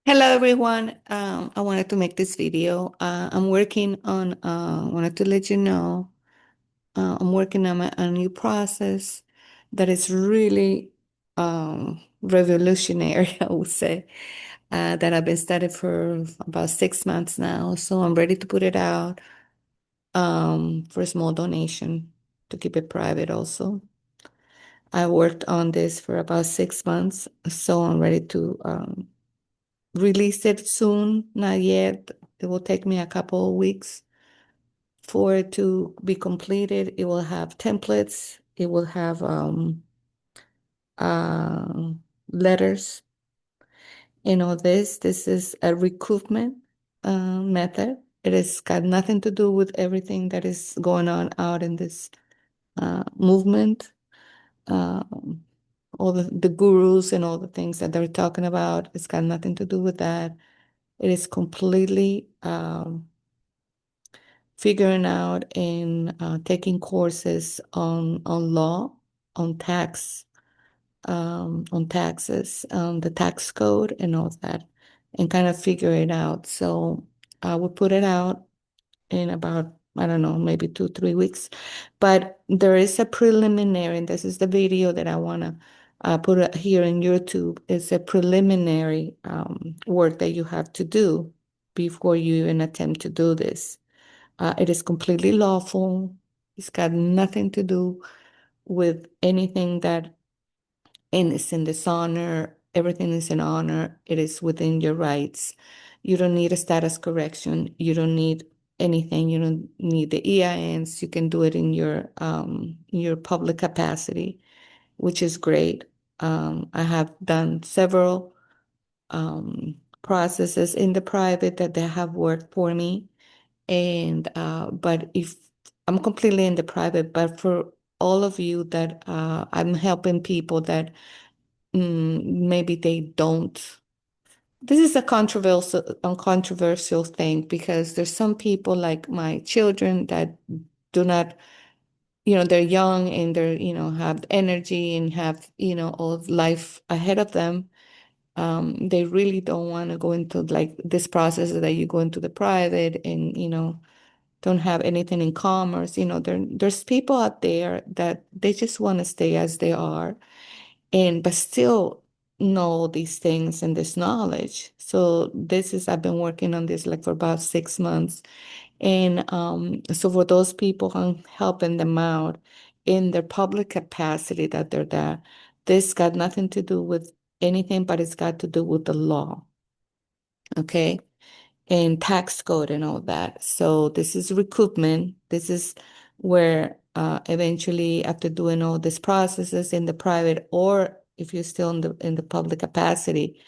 Hello everyone. I wanted to make this video. I'm working on, wanted to let you know, I'm working on a new process that is really revolutionary, I would say, that I've been studying for about 6 months now. So I'm ready to put it out for a small donation to keep it private also. I worked on this for about 6 months, so I'm ready to release it soon, not yet. It will take me a couple of weeks for it to be completed. It will have templates. It will have uh, letters and all this. This is a recoupment method. It has got nothing to do with everything that is going on out in this movement. Um, all the gurus and all the things that they're talking about. It's got nothing to do with that. It is completely figuring out and taking courses on law, on tax, on taxes, the tax code, and all that, and kind of figure it out. So I will put it out in about, I don't know, maybe 2, 3 weeks. But there is a preliminary, and this is the video that I want to put here in YouTube. It's a preliminary work that you have to do before you even attempt to do this. It is completely lawful. It's got nothing to do with anything that is in dishonor. Everything is in honor. It is within your rights. You don't need a status correction. You don't need anything. You don't need the EINs. You can do it in your public capacity, which is great. I have done several processes in the private that they have worked for me. And but if I'm completely in the private, but for all of you that I'm helping people that maybe they don't. This is a controversial thing because there's some people like my children that do not, they're young and they're, have energy and have, all of life ahead of them. They really don't want to go into like this process that you go into the private and, don't have anything in commerce. There's people out there that they just want to stay as they are and but still know these things and this knowledge. So I've been working on this like for about 6 months. And so for those people, I'm helping them out in their public capacity that they're there. This got nothing to do with anything, but it's got to do with the law. Okay, and tax code and all that. So this is recoupment. This is where eventually, after doing all these processes in the private, or if you're still in the public capacity,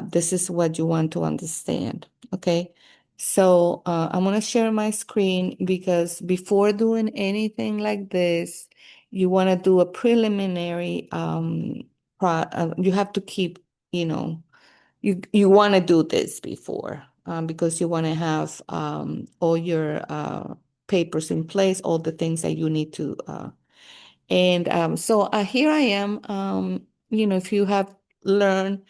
this is what you want to understand. Okay. So I'm gonna share my screen because before doing anything like this, you want to do a preliminary you have to keep, you know, you want to do this before because you want to have all your papers in place, all the things that you need to. So here I am. If you have learned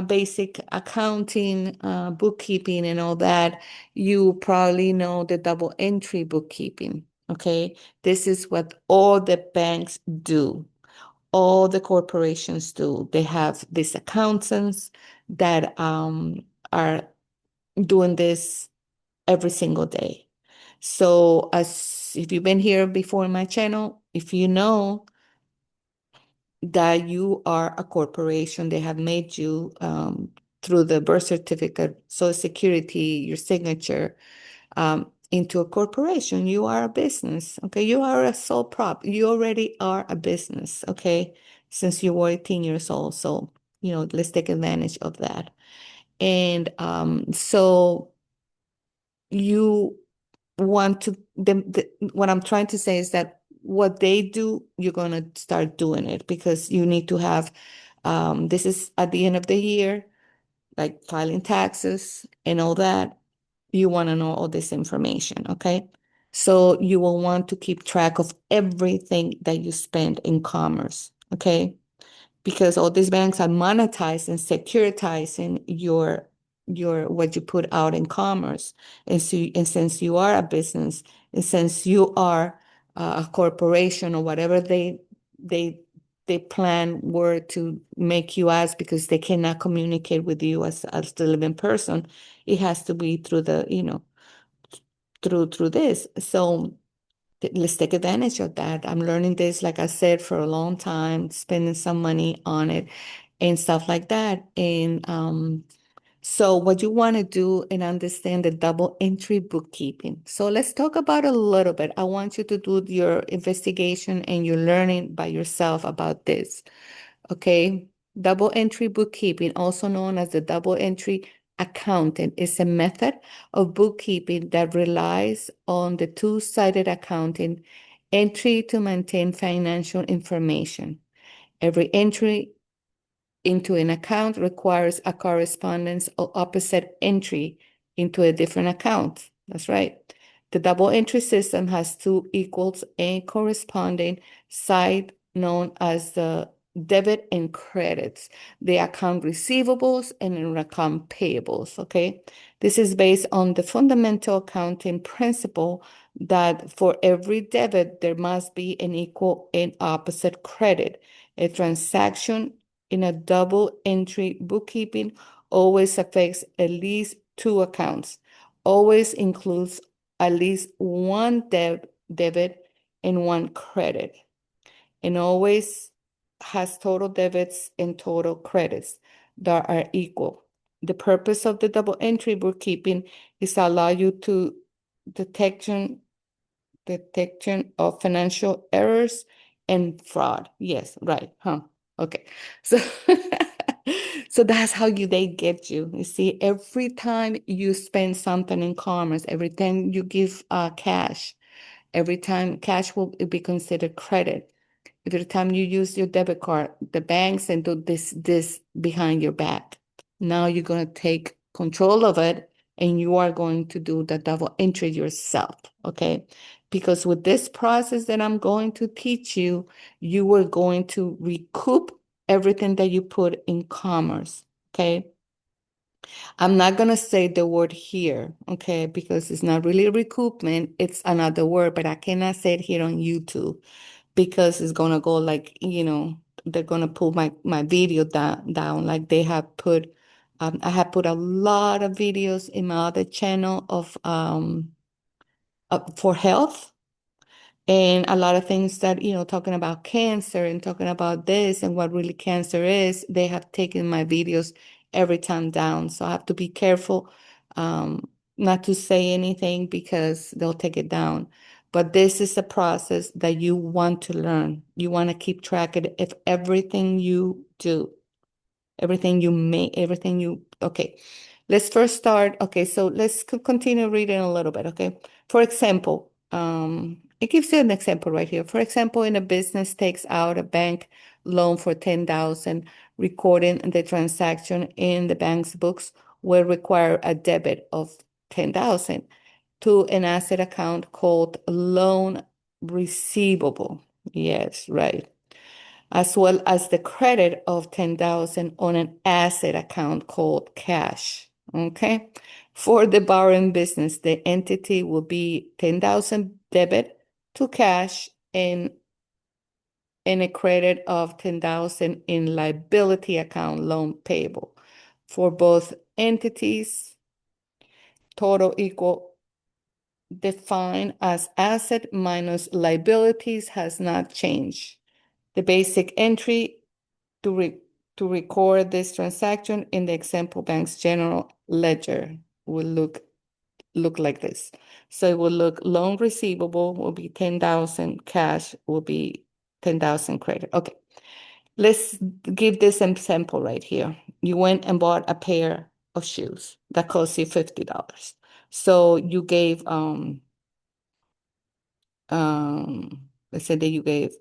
basic accounting, bookkeeping, and all that, you probably know the double entry bookkeeping. Okay, this is what all the banks do, all the corporations do. They have these accountants that are doing this every single day. So, as if you've been here before in my channel, if you know that you are a corporation, they have made you through the birth certificate, Social Security, your signature, into a corporation. You are a business, okay? You are a sole prop. You already are a business, okay? Since you were 18 years old. So, let's take advantage of that. And so you want to, what I'm trying to say is that what they do, you're going to start doing it because you need to have, this is at the end of the year, like filing taxes and all that. You want to know all this information, okay? So you will want to keep track of everything that you spend in commerce, okay? Because all these banks are monetizing, securitizing your your what you put out in commerce. And since you are a business, and since you are a corporation or whatever they they plan were to make you as, because they cannot communicate with you as the living person, it has to be through the, through this. So let's take advantage of that. I'm learning this, like I said, for a long time, spending some money on it and stuff like that. And so what you want to do and understand the double entry bookkeeping. So let's talk about it a little bit. I want you to do your investigation and you're learning by yourself about this. Okay. Double entry bookkeeping, also known as the double entry accounting, is a method of bookkeeping that relies on the two-sided accounting entry to maintain financial information. Every entry into an account requires a correspondence or opposite entry into a different account. That's right. The double entry system has two equals and corresponding side known as the debit and credits, the account receivables and an account payables. Okay. This is based on the fundamental accounting principle that for every debit, there must be an equal and opposite credit. A transaction in a double entry bookkeeping always affects at least two accounts, always includes at least one debit and one credit, and always has total debits and total credits that are equal. The purpose of the double entry bookkeeping is to allow you to detection detection of financial errors and fraud. Yes, right. Huh. Okay. So so that's how they get you. You see, every time you spend something in commerce, every time you give cash, every time cash will be considered credit. Every time you use your debit card, the banks and do this behind your back. Now you're going to take control of it and you are going to do the double entry yourself, okay? Because with this process that I'm going to teach you, you are going to recoup everything that you put in commerce, okay? I'm not going to say the word here, okay, because it's not really recoupment, it's another word, but I cannot say it here on YouTube because it's gonna go like, they're gonna pull my video down like they have put. I have put a lot of videos in my other channel of for health, and a lot of things that, talking about cancer and talking about this and what really cancer is. They have taken my videos every time down, so I have to be careful not to say anything because they'll take it down. But this is a process that you want to learn. You want to keep track of everything you do, everything you make, everything you, okay. Let's first start. Okay, so let's continue reading a little bit. Okay. For example, it gives you an example right here. For example, in a business takes out a bank loan for 10,000, recording the transaction in the bank's books will require a debit of 10,000 to an asset account called loan receivable. Yes, right, as well as the credit of 10,000 on an asset account called cash. Okay. For the borrowing business, the entity will be 10,000 debit to cash and a credit of 10,000 in liability account loan payable. For both entities, total equal defined as asset minus liabilities has not changed. The basic entry to, to record this transaction in the example bank's general ledger will look like this. So it will look loan receivable will be 10,000, cash will be 10,000 credit. Okay, let's give this example right here. You went and bought a pair of shoes that cost you $50. So you gave let's say that you gave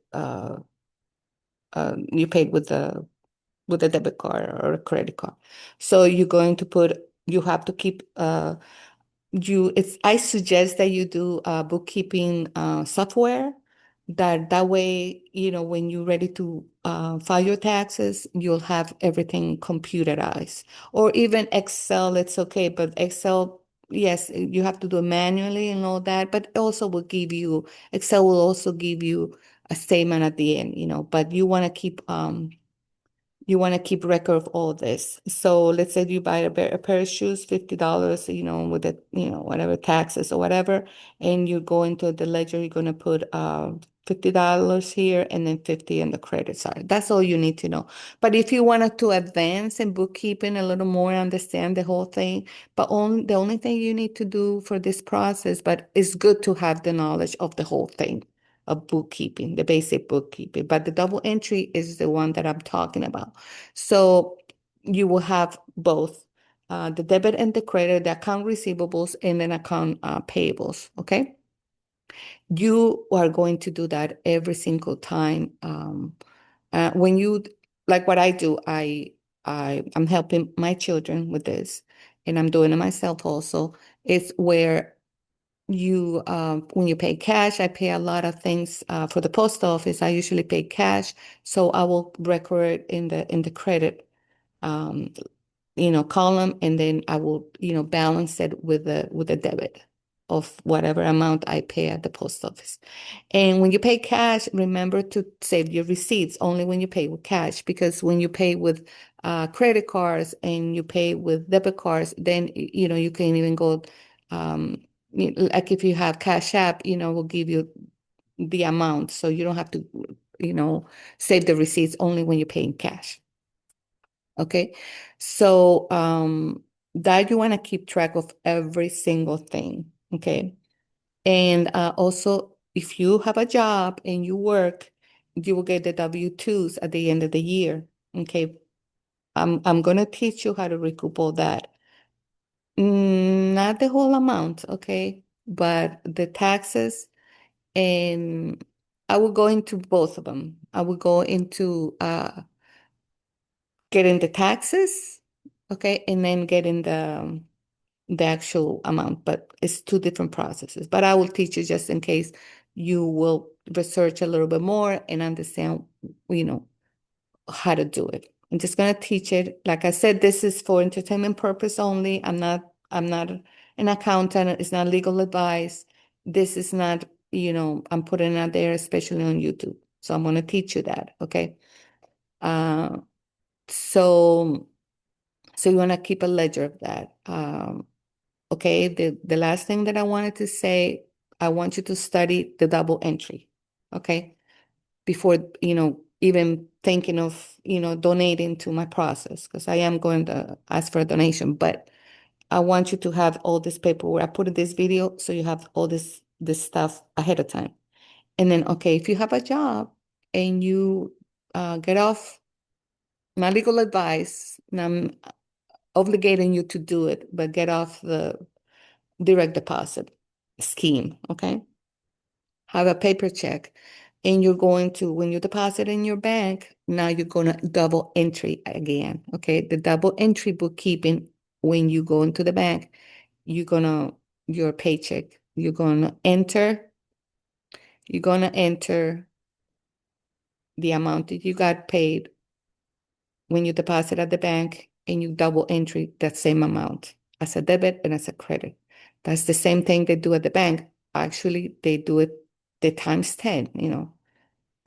you paid with a debit card or a credit card. So you're going to you have to keep, I suggest that you do bookkeeping software that way, when you're ready to file your taxes, you'll have everything computerized. Or even Excel, it's okay, but Excel, yes, you have to do it manually and all that, but also will give you, Excel will also give you a statement at the end, but you want to keep record of all this. So let's say you buy a pair of shoes, $50, with the, whatever taxes or whatever, and you go into the ledger, you're going to put $50 here and then 50 in the credit side. That's all you need to know. But if you wanted to advance in bookkeeping a little more, understand the whole thing, but the only thing you need to do for this process, but it's good to have the knowledge of the whole thing of bookkeeping, the basic bookkeeping, but the double entry is the one that I'm talking about. So you will have both the debit and the credit, the account receivables, and then account payables. Okay. You are going to do that every single time. When you, like what I do, I'm helping my children with this, and I'm doing it myself also. It's where when you pay cash, I pay a lot of things for the post office. I usually pay cash, so I will record in the credit um, column, and then I will, balance it with the debit of whatever amount I pay at the post office. And when you pay cash, remember to save your receipts only when you pay with cash, because when you pay with credit cards and you pay with debit cards, then you can even go like if you have Cash App, will give you the amount, so you don't have to, save the receipts only when you pay in cash. Okay, so that you want to keep track of every single thing. Okay, and also if you have a job and you work, you will get the W-2s at the end of the year. Okay, I'm gonna teach you how to recoup all that. Not the whole amount, okay, but the taxes, and I will go into both of them. I will go into getting the taxes, okay, and then getting the actual amount, but it's two different processes. But I will teach you just in case you will research a little bit more and understand, you know, how to do it. I'm just gonna teach it. Like I said, this is for entertainment purpose only. I'm not an accountant. It's not legal advice. This is not, I'm putting it out there, especially on YouTube. So I'm gonna teach you that, okay? Uh, so so you wanna keep a ledger of that. Okay, the last thing that I wanted to say, I want you to study the double entry, okay? Before, even thinking of, donating to my process, because I am going to ask for a donation, but I want you to have all this paperwork. I put in this video so you have all this stuff ahead of time. And then, okay, if you have a job and you get off my legal advice, and I'm obligating you to do it, but get off the direct deposit scheme, okay? Have a paper check, and you're going to, when you deposit in your bank, now you're going to double entry again, okay? The double entry bookkeeping, when you go into the bank, your paycheck, you're going to enter the amount that you got paid when you deposit at the bank, and you double entry that same amount as a debit and as a credit. That's the same thing they do at the bank. Actually, they do it the times 10,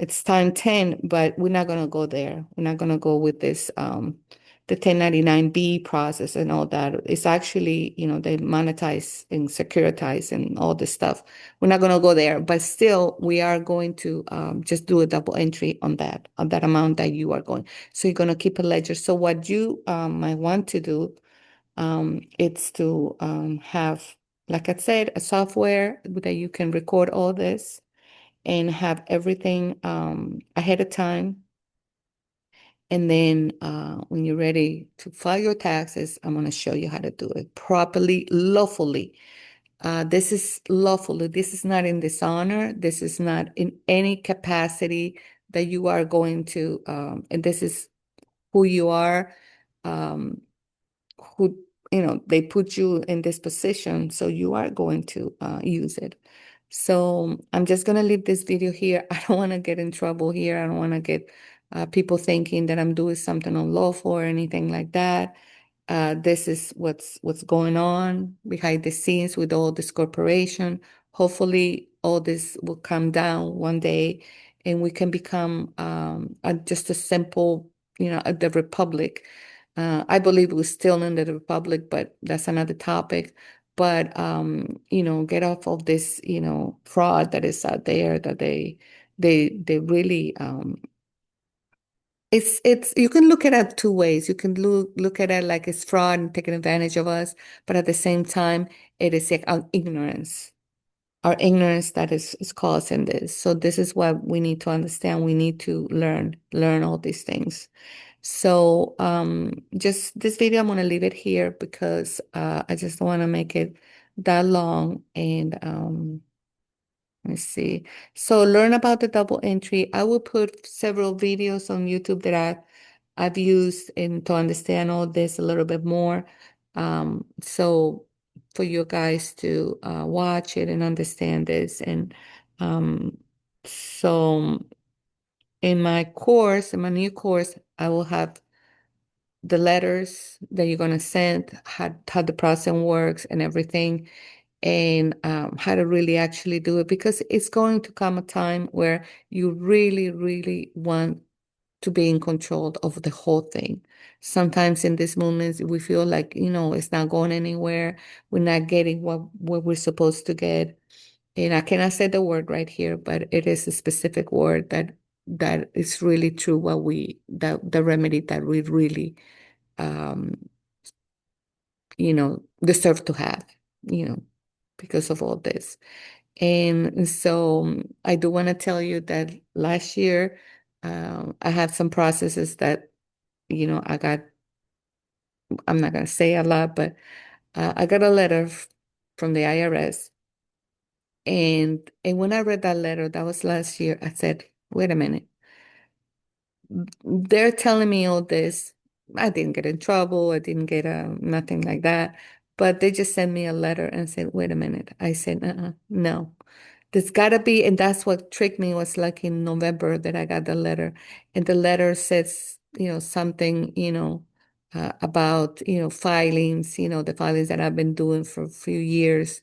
It's time 10, but we're not going to go there. We're not going to go with this, the 1099B process and all that. It's actually, they monetize and securitize and all this stuff. We're not going to go there, but still, we are going to just do a double entry on that amount that you are going. So you're going to keep a ledger. So what you might want to do, it's to have, like I said, a software that you can record all this and have everything ahead of time. And then when you're ready to file your taxes, I'm going to show you how to do it properly, lawfully. This is lawfully. This is not in dishonor. This is not in any capacity that you are going to, and this is who you are, um, who, they put you in this position, so you are going to use it. So I'm just going to leave this video here. I don't want to get in trouble here. I don't want to get people thinking that I'm doing something unlawful or anything like that. This is what's going on behind the scenes with all this corporation. Hopefully, all this will come down one day, and we can become just a simple, the republic. I believe we're still in the republic, but that's another topic. But get off of this, fraud that is out there that they really it's you can look at it two ways. You can look at it like it's fraud and taking advantage of us, but at the same time, it is like our ignorance that is causing this. So this is what we need to understand. We need to learn all these things. So just this video, I'm gonna leave it here because I just don't want to make it that long. And let's see. So learn about the double entry. I will put several videos on YouTube that I've used and to understand all this a little bit more. So for you guys to watch it and understand this. And so in my new course, I will have the letters that you're going to send, how the process works and everything, and how to really actually do it, because it's going to come a time where you really, really want to be in control of the whole thing. Sometimes in these moments, we feel like, it's not going anywhere. We're not getting what we're supposed to get. And I cannot say the word right here, but it is a specific word that is really true that the remedy that we really um, deserve to have, you know, because of all this. And so I do want to tell you that last year, I had some processes that, I'm not going to say a lot, but I got a letter from the IRS. And when I read that letter, that was last year, I said, wait a minute. They're telling me all this. I didn't get in trouble. I didn't get nothing like that. But they just sent me a letter and said, wait a minute. I said, no. There's gotta be, and that's what tricked me was like in November that I got the letter. And the letter says, something, about, filings, the filings that I've been doing for a few years,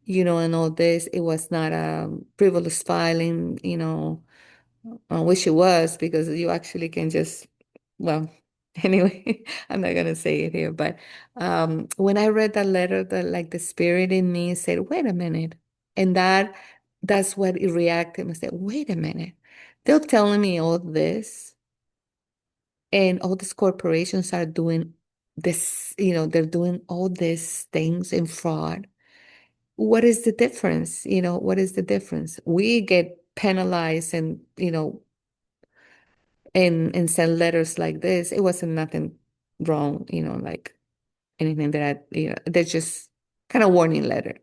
and all this. It was not a frivolous filing, I wish it was, because you actually can just, well, anyway, I'm not gonna say it here, but when I read that letter, the spirit in me said, "Wait a minute," and that's what it reacted. I said, "Wait a minute, they're telling me all this, and all these corporations are doing this. They're doing all these things in fraud. What is the difference? What is the difference? We get penalized and and send letters like this. It wasn't nothing wrong, like anything that they're just kind of warning letter.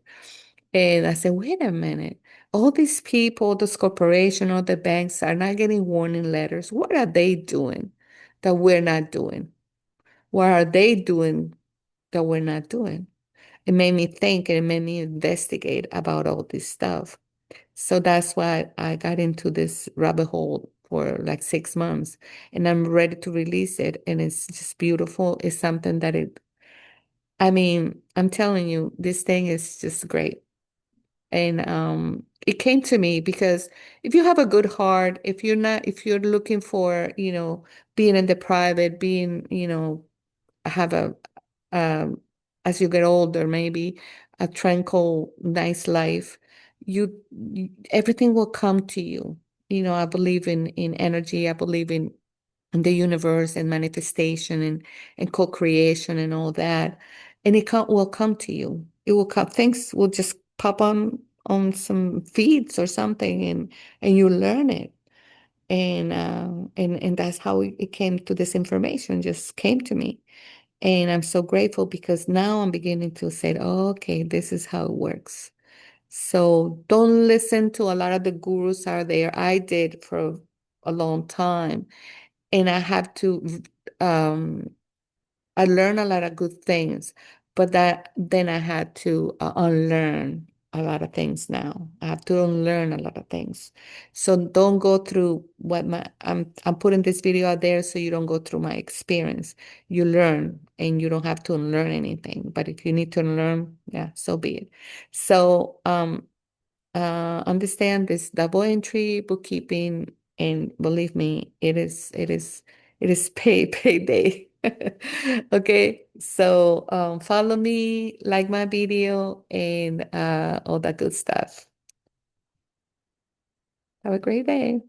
And I said, wait a minute, all these people, those corporations, all the banks are not getting warning letters. What are they doing that we're not doing? What are they doing that we're not doing? It made me think and it made me investigate about all this stuff. So that's why I got into this rabbit hole for like 6 months, and I'm ready to release it. And it's just beautiful. It's something I mean, I'm telling you, this thing is just great. And it came to me because if you have a good heart, if you're looking for, being in the private, being, have um, as you get older, maybe a tranquil, nice life, everything will come to you. I believe in energy. I believe in the universe and manifestation and co-creation and all that. And will come to you. It will come. Things will just pop on some feeds or something, and you learn it. And that's how it came to this information. Just came to me. And I'm so grateful because now I'm beginning to say, oh, okay, this is how it works. So don't listen to a lot of the gurus out there. I did for a long time. And um, I learned a lot of good things, but then I had to unlearn a lot of things now. I have to unlearn a lot of things. So don't go through what I'm putting this video out there so you don't go through my experience. You learn and you don't have to unlearn anything. But if you need to unlearn, yeah, so be it. So understand this double entry bookkeeping, and believe me, it is payday. Okay, so follow me, like my video, and all that good stuff. Have a great day.